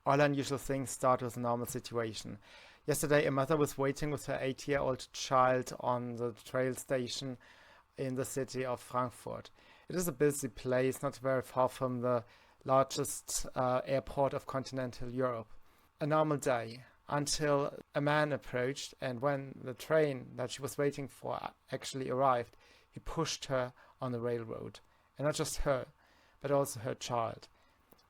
All unusual things start with a normal situation. Yesterday, a mother was waiting with her 8-year-old child on the train station in the city of Frankfurt. It is a busy place, not very far from the largest airport of continental Europe. A normal day, until a man approached, and when the train that she was waiting for actually arrived, he pushed her on the railroad. And not just her, but also her child.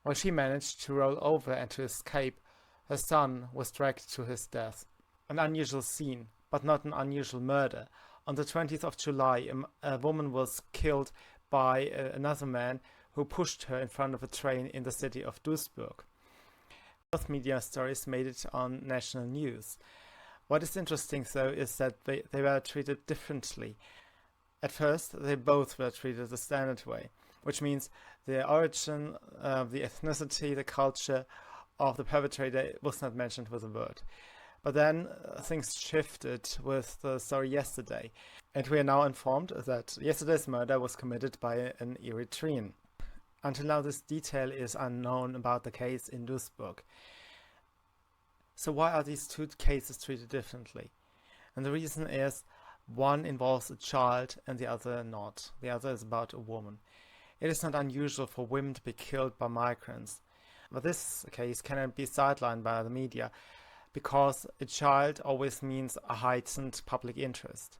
While she managed to roll over and to escape, her son was dragged to his death. An unusual scene, but not an unusual murder. On the 20th of July, a woman was killed by another man who pushed her in front of a train in the city of Duisburg. Both media stories made it on national news. What is interesting, though, is that they were treated differently. At first, they both were treated the standard way, which means the origin, the ethnicity, the culture of the perpetrator was not mentioned with a word. But then things shifted with the story yesterday, and we are now informed that yesterday's murder was committed by an Eritrean. Until now, this detail is unknown about the case in Duisburg. So why are these two cases treated differently? And the reason is one involves a child and the other not. The other is about a woman. It is not unusual for women to be killed by migrants. But this case cannot be sidelined by the media because a child always means a heightened public interest.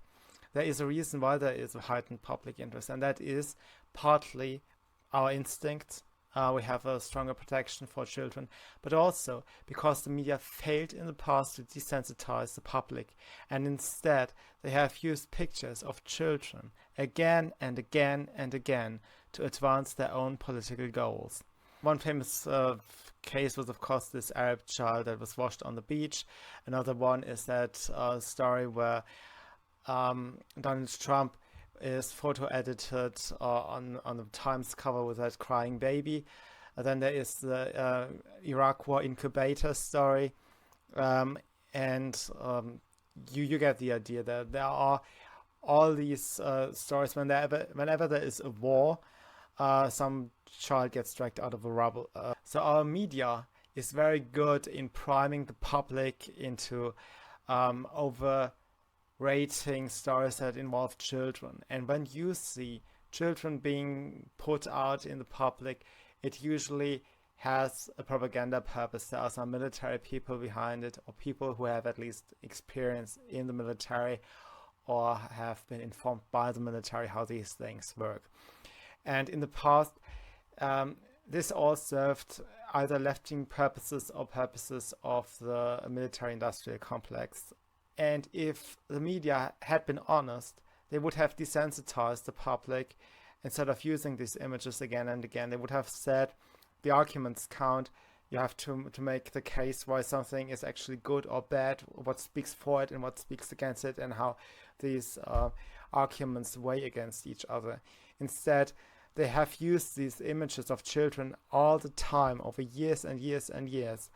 There is a reason why there is a heightened public interest, and that is partly our instinct. We have a stronger protection for children, but also because the media failed in the past to desensitize the public, and instead they have used pictures of children again and again and again to advance their own political goals. One famous case was, of course, this Arab child that was washed on the beach. Another one is that story where Donald Trump is photo edited on the Times cover with that crying baby. Then there is the Iraq War incubator story, and you get the idea that there are all these stories. Whenever there is a war, some child gets dragged out of the rubble. So our media is very good in priming the public into overrating stories that involve children. And when you see children being put out in the public, it usually has a propaganda purpose. There are some military people behind it, or people who have at least experience in the military or have been informed by the military how these things work. And in the past, this all served either left-wing purposes or purposes of the military-industrial complex. And if the media had been honest, they would have desensitized the public. Instead of using these images again and again, they would have said the arguments count. You have to make the case why something is actually good or bad, what speaks for it and what speaks against it, and how these arguments weigh against each other. Instead, they have used these images of children all the time over years and years and years.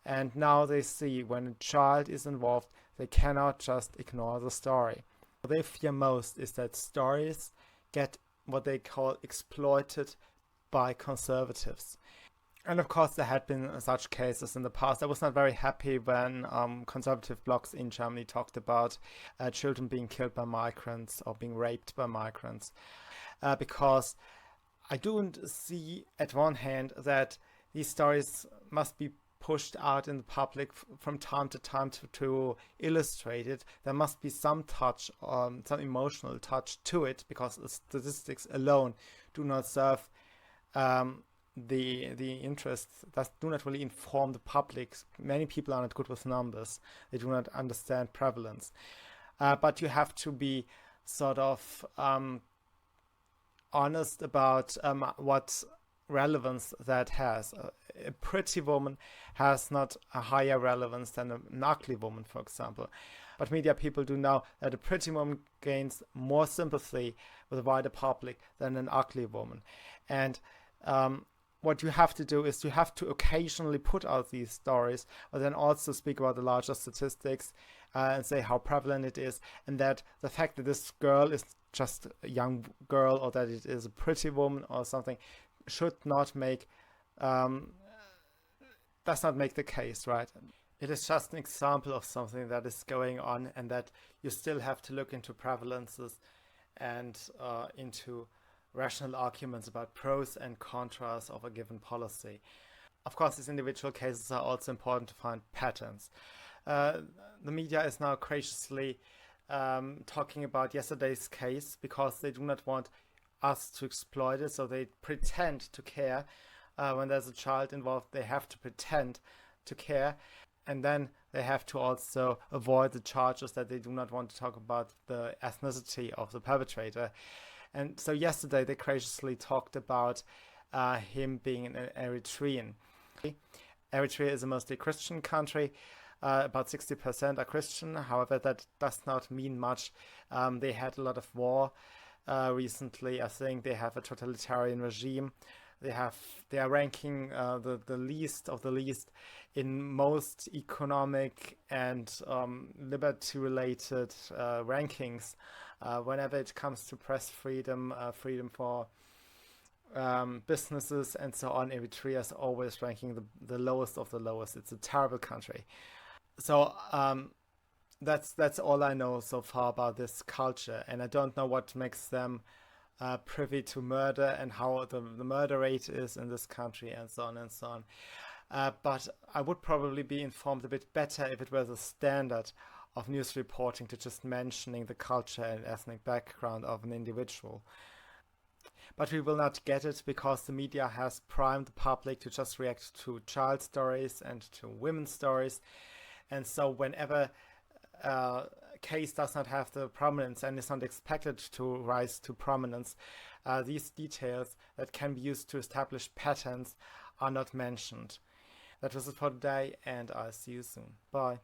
And now they see when a child is involved, they cannot just ignore the story. What they fear most is that stories get what they call exploited by conservatives. And of course, there had been such cases in the past. I was not very happy when conservative blogs in Germany talked about children being killed by migrants or being raped by migrants, because I don't see at one hand that these stories must be pushed out in the public from time to time to illustrate it. There must be some touch, some emotional touch to it, because the statistics alone do not serve the interests, that do not really inform the public. Many people are not good with numbers. They do not understand prevalence. But you have to be sort of honest about what relevance that has. A pretty woman has not a higher relevance than an ugly woman, for example. But media people do know that a pretty woman gains more sympathy with the wider public than an ugly woman. And what you have to do is you have to occasionally put out these stories, but then also speak about the larger statistics and say how prevalent it is, and that the fact that this girl is just a young girl or that it is a pretty woman or something should not make does not make the case, right? It is just an example of something that is going on, and that you still have to look into prevalences and into rational arguments about pros and cons of a given policy. Of course, these individual cases are also important to find patterns. The media is now graciously talking about yesterday's case because they do not want us to exploit it, so they pretend to care. When there's a child involved, they have to pretend to care, and then they have to also avoid the charges that they do not want to talk about the ethnicity of the perpetrator. And so yesterday they graciously talked about him being an Eritrean. Eritrea is a mostly Christian country. About 60% are Christian. However, that does not mean much. They had a lot of war recently. I think they have a totalitarian regime. They are ranking the least of the least in most economic and liberty-related rankings. Whenever it comes to press freedom, freedom for businesses and so on, Eritrea is always ranking the lowest of the lowest. It's a terrible country. So that's all I know so far about this culture, and I don't know what makes them privy to murder and how the murder rate is in this country and so on and so on. But I would probably be informed a bit better if it were the standard of news reporting to just mentioning the culture and ethnic background of an individual. But we will not get it because the media has primed the public to just react to child stories and to women's stories. And so whenever a case does not have the prominence and is not expected to rise to prominence, these details that can be used to establish patterns are not mentioned. That was it for today, and I'll see you soon. Bye.